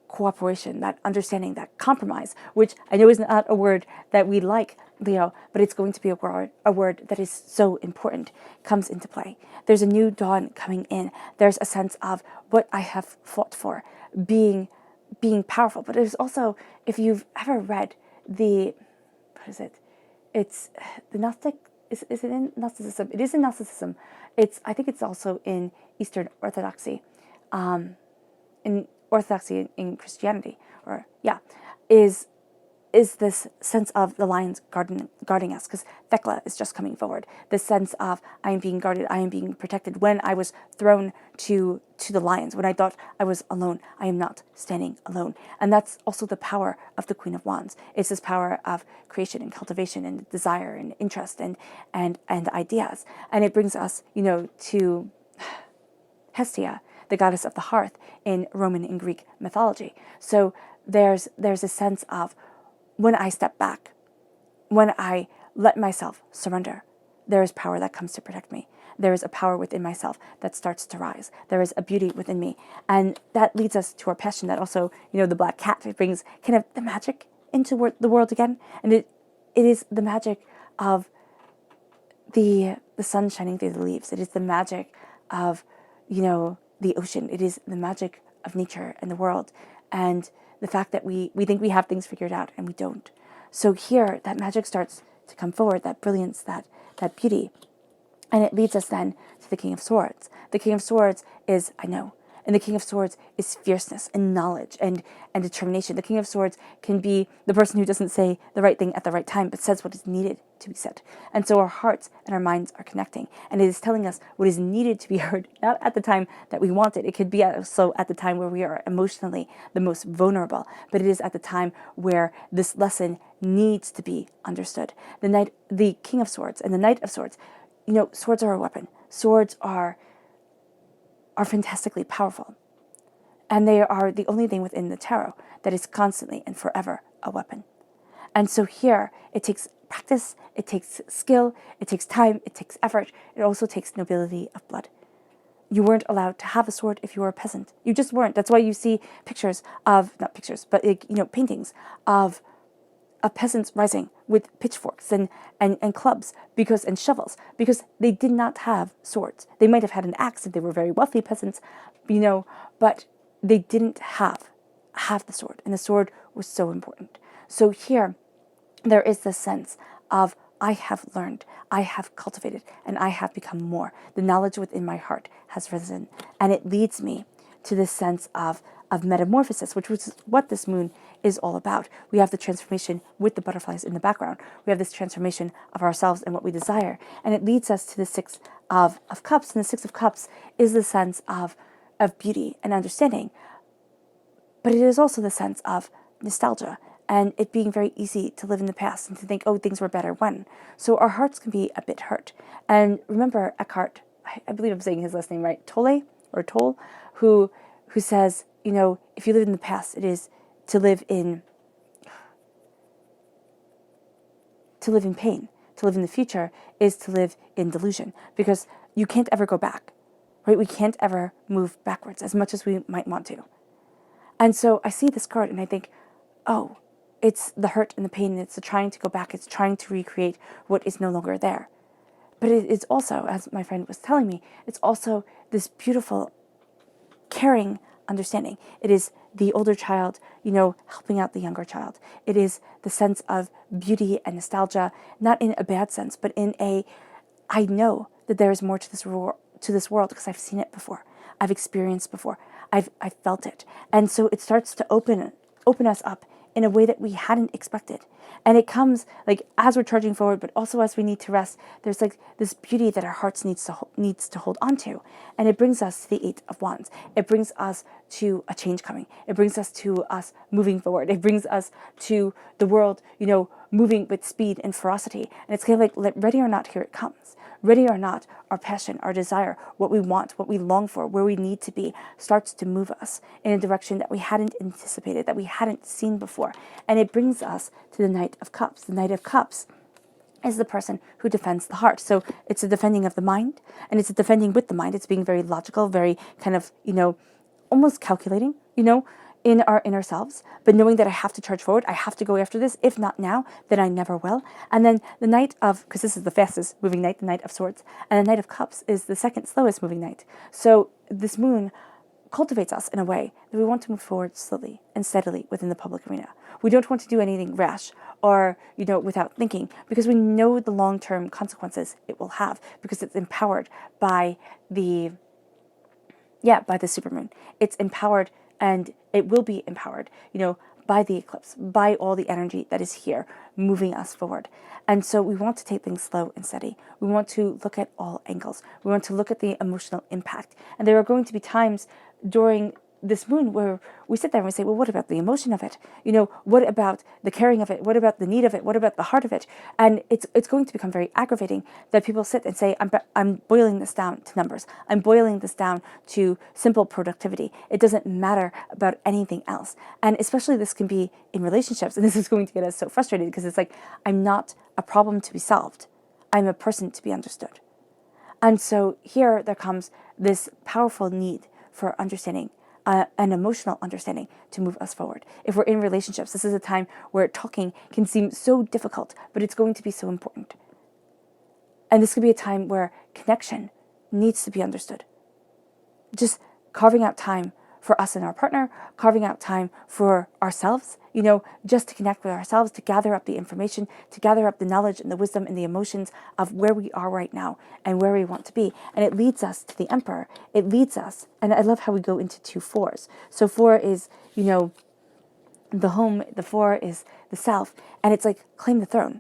cooperation, that understanding, that compromise, which I know is not a word that we like, Leo, but it's going to be a word that is so important, comes into play. There's a new dawn coming in. There's a sense of what I have fought for, being powerful. But there's also, if you've ever read what is it? It's the Gnostic, is it in Gnosticism? It is in Gnosticism. I think it's also in Eastern Orthodoxy, in Orthodoxy in Christianity, is this sense of the lions guarding us, because Thecla is just coming forward. This sense of I am being guarded, I am being protected. When I was thrown to the lions, when I thought I was alone, I am not standing alone. And that's also the power of the Queen of Wands. It's this power of creation and cultivation and desire and interest and ideas. And it brings us, to Hestia, the goddess of the hearth in Roman and Greek mythology. So there's a sense of, when I step back, when I let myself surrender, there is power that comes to protect me. There is a power within myself that starts to rise. There is a beauty within me. And that leads us to our passion, that also, the black cat, it brings kind of the magic into the world again. And it is the magic of the sun shining through the leaves. It is the magic of, the ocean. It is the magic of nature and the world. And the fact that we think we have things figured out and we don't. So here, that magic starts to come forward, that brilliance, that beauty. And it leads us then to the King of Swords. The King of Swords is, I know, and the King of Swords is fierceness and knowledge and determination. The King of Swords can be the person who doesn't say the right thing at the right time, but says what is needed to be said. And so our hearts and our minds are connecting. And it is telling us what is needed to be heard, not at the time that we want it. It could be also at the time where we are emotionally the most vulnerable, but it is at the time where this lesson needs to be understood. The King of Swords and the Knight of Swords, swords are a weapon. Swords are fantastically powerful. And they are the only thing within the tarot that is constantly and forever a weapon. And so here, it takes practice, it takes skill, it takes time, it takes effort. It also takes nobility of blood. You weren't allowed to have a sword if you were a peasant. You just weren't. That's why you see paintings of peasants rising with pitchforks and clubs and shovels, because they did not have swords. They might have had an axe if they were very wealthy peasants, but they didn't have the sword, and the sword was so important. So here, there is this sense of, I have learned, I have cultivated, and I have become more. The knowledge within my heart has risen, and it leads me to this sense of metamorphosis, which was what this moon is all about. We have the transformation with the butterflies in the background. We have this transformation of ourselves and what we desire. And it leads us to the Six of Cups. And the Six of Cups is the sense of beauty and understanding. But it is also the sense of nostalgia and it being very easy to live in the past and to think, oh, things were better when. So our hearts can be a bit hurt. And remember Eckhart, I believe I'm saying his last name right, Tolle, who says, if you live in the past, it is to live in pain. To live in the future is to live in delusion, because you can't ever go back, right? We can't ever move backwards as much as we might want to. And so I see this card and I think, oh, it's the hurt and the pain, it's the trying to go back, it's trying to recreate what is no longer there. But it's also, as my friend was telling me, it's also this beautiful, caring understanding. It is the older child, helping out the younger child. It is the sense of beauty and nostalgia, not in a bad sense, but in I know that there is more to this world because I've seen it before. I've experienced before. I've felt it. And so it starts to open us up in a way that we hadn't expected. And it comes like as we're charging forward, but also as we need to rest, there's like this beauty that our hearts needs to hold on to. And it brings us to the Eight of Wands. It brings us to a change coming. It brings us to us moving forward. It brings us to the world, moving with speed and ferocity. And it's kind of like ready or not, here it comes. Ready or not, our passion, our desire, what we want, what we long for, where we need to be, starts to move us in a direction that we hadn't anticipated, that we hadn't seen before. And it brings us to the Knight of Cups. The Knight of Cups is the person who defends the heart. So it's a defending of the mind, and it's a defending with the mind. It's being very logical, very kind of, almost calculating, in our inner selves, but knowing that I have to charge forward, I have to go after this. If not now, then I never will. And then the Knight of, because this is the fastest moving Knight, the Knight of Swords, and the Knight of Cups is the second slowest moving Knight. So this moon cultivates us in a way that we want to move forward slowly and steadily within the public arena. We don't want to do anything rash or, without thinking, because we know the long-term consequences it will have, because it's empowered by the supermoon. It's empowered, and it will be empowered, by the eclipse, by all the energy that is here moving us forward. And so we want to take things slow and steady. We want to look at all angles. We want to look at the emotional impact. And there are going to be times during this moon where we sit there and we say, well, what about the emotion of it? What about the caring of it? What about the need of it? What about the heart of it? And it's going to become very aggravating that people sit and say, I'm boiling this down to numbers. I'm boiling this down to simple productivity. It doesn't matter about anything else. And especially this can be in relationships. And this is going to get us so frustrated because it's like, I'm not a problem to be solved. I'm a person to be understood. And so here there comes this powerful need for understanding, an emotional understanding to move us forward. If we're in relationships, this is a time where talking can seem so difficult, but it's going to be so important. And this could be a time where connection needs to be understood. Just carving out time for us and our partner, carving out time for ourselves, just to connect with ourselves, to gather up the information, to gather up the knowledge and the wisdom and the emotions of where we are right now and where we want to be. And it leads us to the Emperor. It leads us, and I love how we go into 2 4s. So 4 is, the home, the 4 is the self, and it's like claim the throne.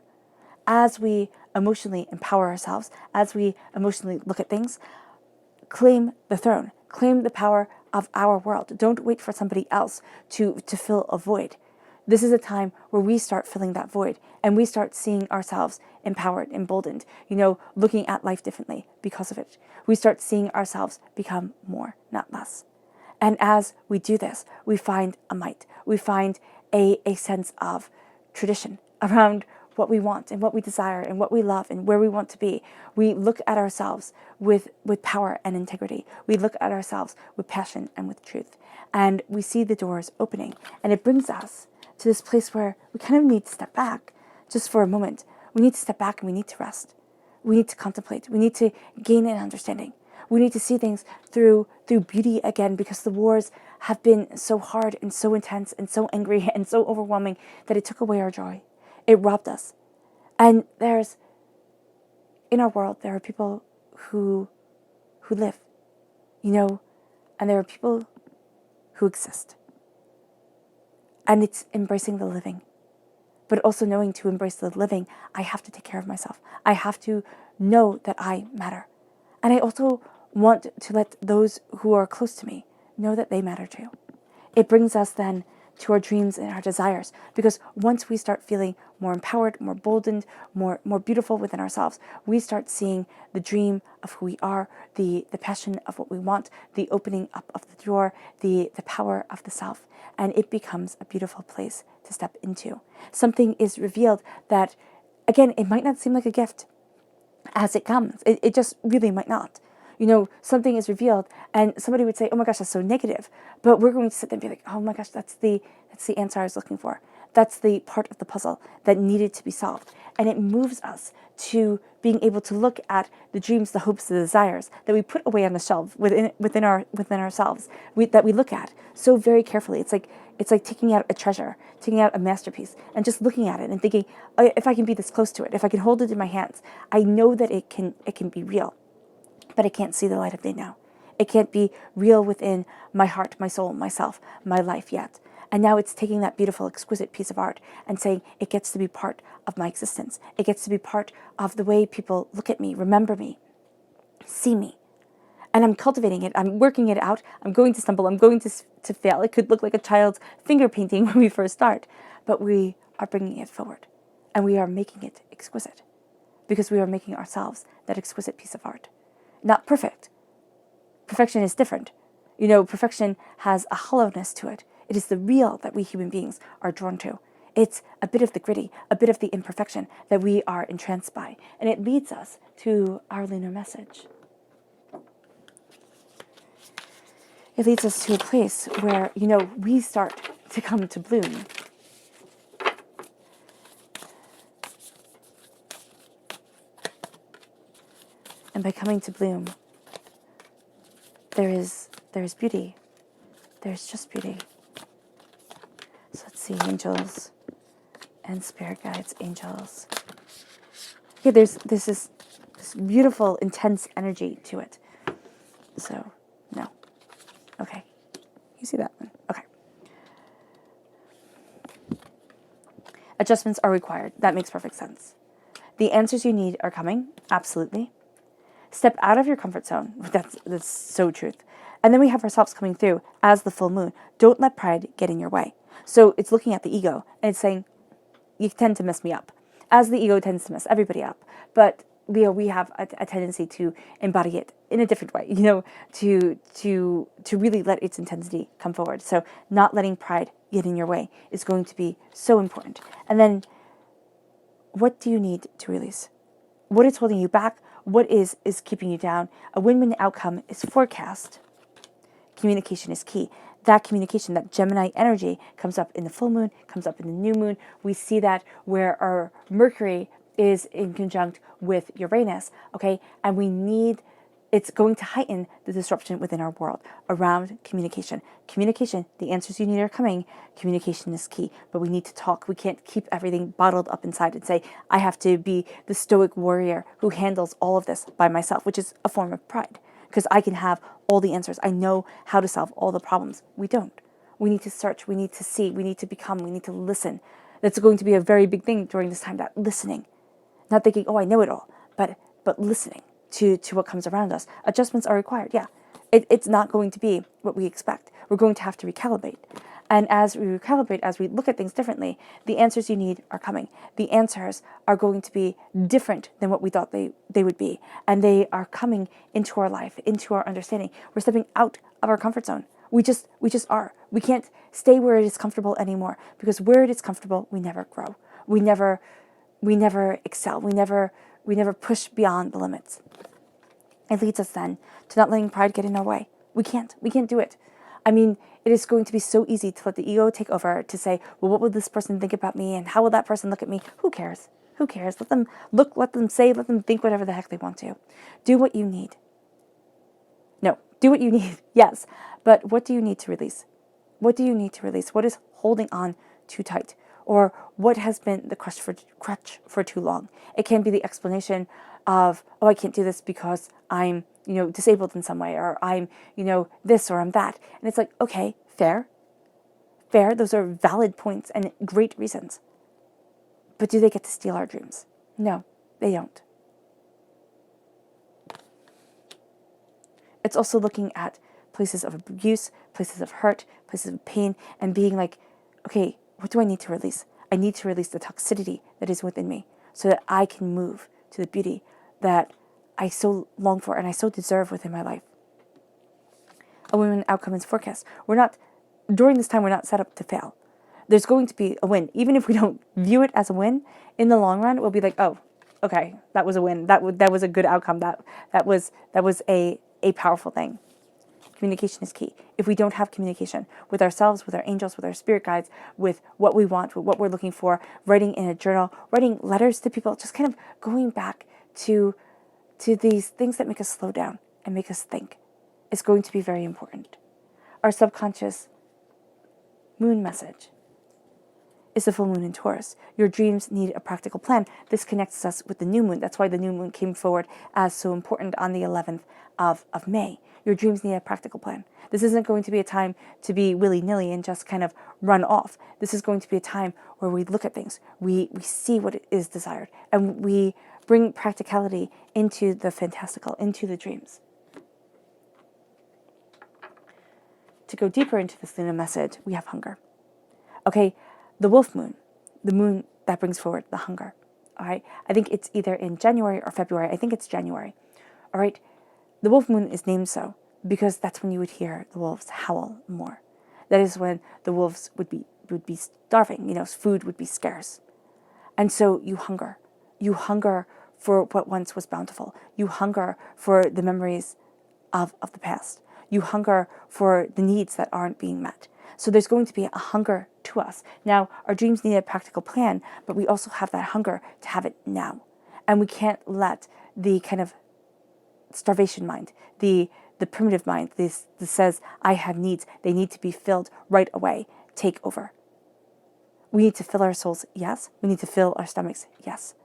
As we emotionally empower ourselves, as we emotionally look at things, claim the throne, claim the power of our world. Don't wait for somebody else to fill a void. This is a time where we start filling that void and we start seeing ourselves empowered, emboldened, looking at life differently because of it. We start seeing ourselves become more, not less. And as we do this, we find a might. We find a sense of tradition around what we want and what we desire and what we love and where we want to be. We look at ourselves with power and integrity. We look at ourselves with passion and with truth. And we see the doors opening. And it brings us to this place where we kind of need to step back just for a moment. We need to step back and we need to rest. We need to contemplate. We need to gain an understanding. We need to see things through beauty again, because the wars have been so hard and so intense and so angry and so overwhelming that it took away our joy. It robbed us. And in our world, there are people who live, and there are people who exist. And it's embracing the living. But also knowing to embrace the living, I have to take care of myself. I have to know that I matter. And I also want to let those who are close to me know that they matter too. It brings us then to our dreams and our desires, because once we start feeling more empowered, more boldened, more beautiful within ourselves, we start seeing the dream of who we are, the passion of what we want, the opening up of the door, the power of the self, and it becomes a beautiful place to step into. Something is revealed that, again, it might not seem like a gift as it comes. It just really might not. Something is revealed and somebody would say, oh my gosh, that's so negative. But we're going to sit there and be like, oh my gosh, that's the answer I was looking for. That's the part of the puzzle that needed to be solved. And it moves us to being able to look at the dreams, the hopes, the desires that we put away on the shelf within ourselves, that we look at so very carefully. It's like taking out a treasure, taking out a masterpiece, and just looking at it and thinking, oh, if I can be this close to it, if I can hold it in my hands, I know that it can be real. But it can't see the light of day now. It can't be real within my heart, my soul, myself, my life yet. And now it's taking that beautiful, exquisite piece of art and saying it gets to be part of my existence. It gets to be part of the way people look at me, remember me, see me. And I'm cultivating it. I'm working it out. I'm going to stumble. I'm going to fail. It could look like a child's finger painting when we first start. But we are bringing it forward. And we are making it exquisite. Because we are making ourselves that exquisite piece of art. Not perfect. Perfection is different. Perfection has a hollowness to it. It is the real that we human beings are drawn to. It's a bit of the gritty, a bit of the imperfection that we are entranced by. And it leads us to our lunar message. It leads us to a place where, we start to come to bloom. And by coming to bloom, there is beauty. There's just beauty. So let's see, angels and spirit guides, angels. Yeah, there's this beautiful, intense energy to it. So, no. Okay. You see that one? Okay. Adjustments are required. That makes perfect sense. The answers you need are coming. Absolutely. Step out of your comfort zone. That's so truth. And then we have ourselves coming through as the full moon. Don't let pride get in your way. So it's looking at the ego and it's saying, you tend to mess me up. As the ego tends to mess everybody up. But Leo, we have a tendency to embody it in a different way, to really let its intensity come forward. So not letting pride get in your way is going to be so important. And then what do you need to release? What is holding you back? What is keeping you down? A win-win outcome is forecast. Communication is key. That communication, that Gemini energy comes up in the full moon, comes up in the new moon. We see that where our Mercury is in conjunct with Uranus, okay? And it's going to heighten the disruption within our world around communication. Communication, the answers you need are coming. Communication is key, but we need to talk. We can't keep everything bottled up inside and say, I have to be the stoic warrior who handles all of this by myself, which is a form of pride, because I can have all the answers. I know how to solve all the problems. We don't. We need to search. We need to see. We need to become. We need to listen. That's going to be a very big thing during this time, that listening. Not thinking, oh, I know it all, but listening to what comes around us. Adjustments are required, yeah. It's not going to be what we expect. We're going to have to recalibrate. And as we recalibrate, as we look at things differently, the answers you need are coming. The answers are going to be different than what we thought they would be. And they are coming into our life, into our understanding. We're stepping out of our comfort zone. We just are. We can't stay where it is comfortable anymore, because where it is comfortable, we never grow. We never excel. We never push beyond the limits. It leads us then to not letting pride get in our way. We can't do it. I mean, it is going to be so easy to let the ego take over, to say, well, what will this person think about me? And how will that person look at me? Who cares? Who cares? Let them look, let them say, let them think whatever the heck they want to. Do what you need. No, do what you need, yes. But what do you need to release? What do you need to release? What is holding on too tight? Or what has been the crutch for too long? It can be the explanation of, oh, I can't do this because I'm, disabled in some way, or I'm, this, or I'm that. And it's like, okay, fair. Those are valid points and great reasons. But do they get to steal our dreams? No, they don't. It's also looking at places of abuse, places of hurt, places of pain, and being like, okay, what do I need to release? I need to release the toxicity that is within me so that I can move to the beauty that I so long for and I so deserve within my life. A win-win outcome is forecast. During this time, we're not set up to fail. There's going to be a win. Even if we don't view it as a win, in the long run, we'll be like, oh, okay, that was a win. That was a good outcome. That was a powerful thing. Communication is key. If we don't have communication with ourselves, with our angels, with our spirit guides, with what we want, with what we're looking for, writing in a journal, writing letters to people, just kind of going back to these things that make us slow down and make us think is going to be very important. Our subconscious moon message is the full moon in Taurus. Your dreams need a practical plan. This connects us with the new moon. That's why the new moon came forward as so important on the 11th of May. Your dreams need a practical plan. This isn't going to be a time to be willy-nilly and just kind of run off. This is going to be a time where we look at things, we see what is desired, and we bring practicality into the fantastical, into the dreams. To go deeper into this lunar message, we have hunger. Okay, the wolf moon, the moon that brings forward the hunger. All right, I think it's either in January or February. I think it's January. All right, the wolf moon is named so because that's when you would hear the wolves howl more. That is when the wolves would be starving. You know, food would be scarce, and so you hunger. You hunger for what once was bountiful. You hunger for the memories of the past. You hunger for the needs that aren't being met. So there's going to be a hunger to us. Now, our dreams need a practical plan, but we also have that hunger to have it now. And we can't let the kind of starvation mind, the primitive mind, this says, I have needs, they need to be filled right away, take over. We need to fill our souls, yes. We need to fill our stomachs, yes.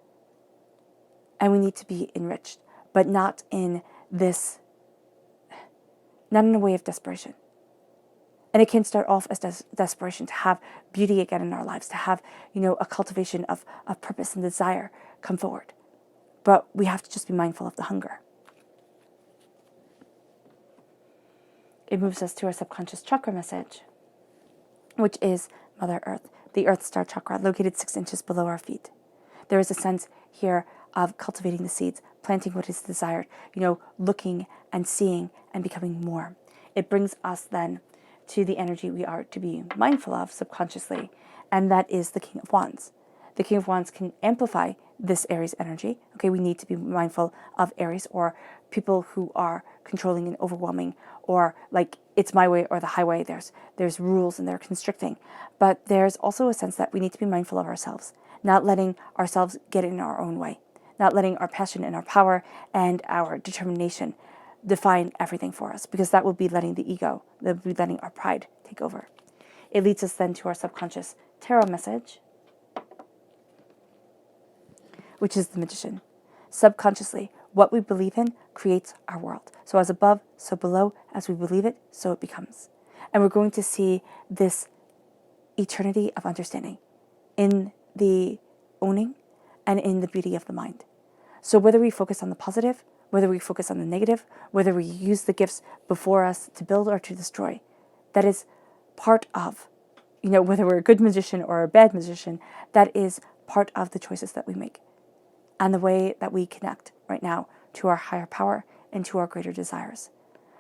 And we need to be enriched, but not in a way of desperation. And it can start off as desperation to have beauty again in our lives, to have, a cultivation of purpose and desire come forward. But we have to just be mindful of the hunger. It moves us to our subconscious chakra message, which is Mother Earth, the Earth Star Chakra, located 6 inches below our feet. There is a sense here of cultivating the seeds, planting what is desired, looking and seeing and becoming more. It brings us then to the energy we are to be mindful of subconsciously, and that is the King of Wands. The King of Wands can amplify this Aries energy. Okay, we need to be mindful of Aries or people who are controlling and overwhelming, or like it's my way or the highway. There's rules and they're constricting. But there's also a sense that we need to be mindful of ourselves, not letting ourselves get in our own way, not letting our passion and our power and our determination define everything for us, because that will be letting the ego, that will be letting our pride take over. It leads us then to our subconscious tarot message, which is the Magician. Subconsciously, what we believe in creates our world. So as above, so below, as we believe it, so it becomes. And we're going to see this eternity of understanding in the owning and in the beauty of the mind. So whether we focus on the positive, whether we focus on the negative, whether we use the gifts before us to build or to destroy, that is part of, whether we're a good magician or a bad magician, that is part of the choices that we make and the way that we connect right now to our higher power and to our greater desires.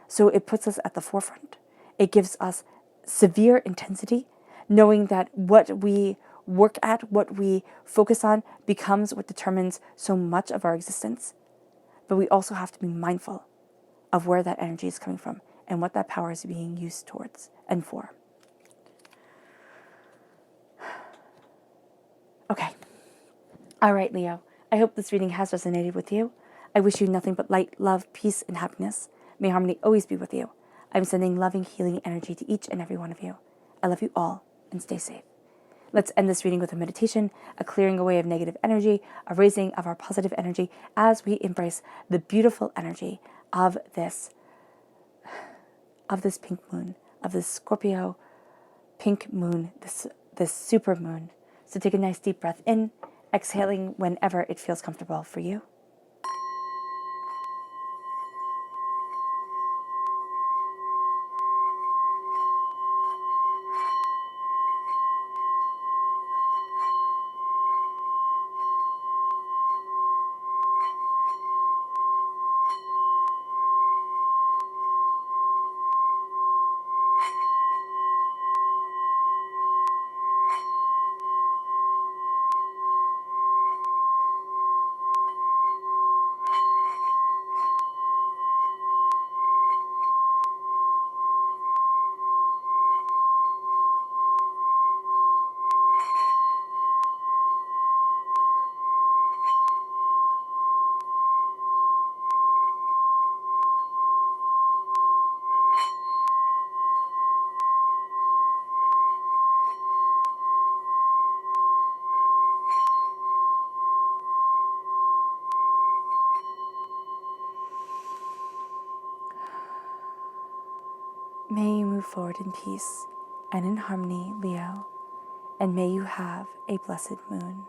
So it puts us at the forefront. It gives us severe intensity, knowing that what we work at, what we focus on, becomes what determines so much of our existence. But we also have to be mindful of where that energy is coming from and what that power is being used towards and for. Okay. All right, Leo. I hope this reading has resonated with you. I wish you nothing but light, love, peace, and happiness. May harmony always be with you. I'm sending loving, healing energy to each and every one of you. I love you all, and stay safe. Let's end this reading with a meditation, a clearing away of negative energy, a raising of our positive energy as we embrace the beautiful energy of this pink moon, of this Scorpio pink moon, this super moon. So take a nice deep breath in, exhaling whenever it feels comfortable for you. May you move forward in peace and in harmony, Leo, and may you have a blessed moon.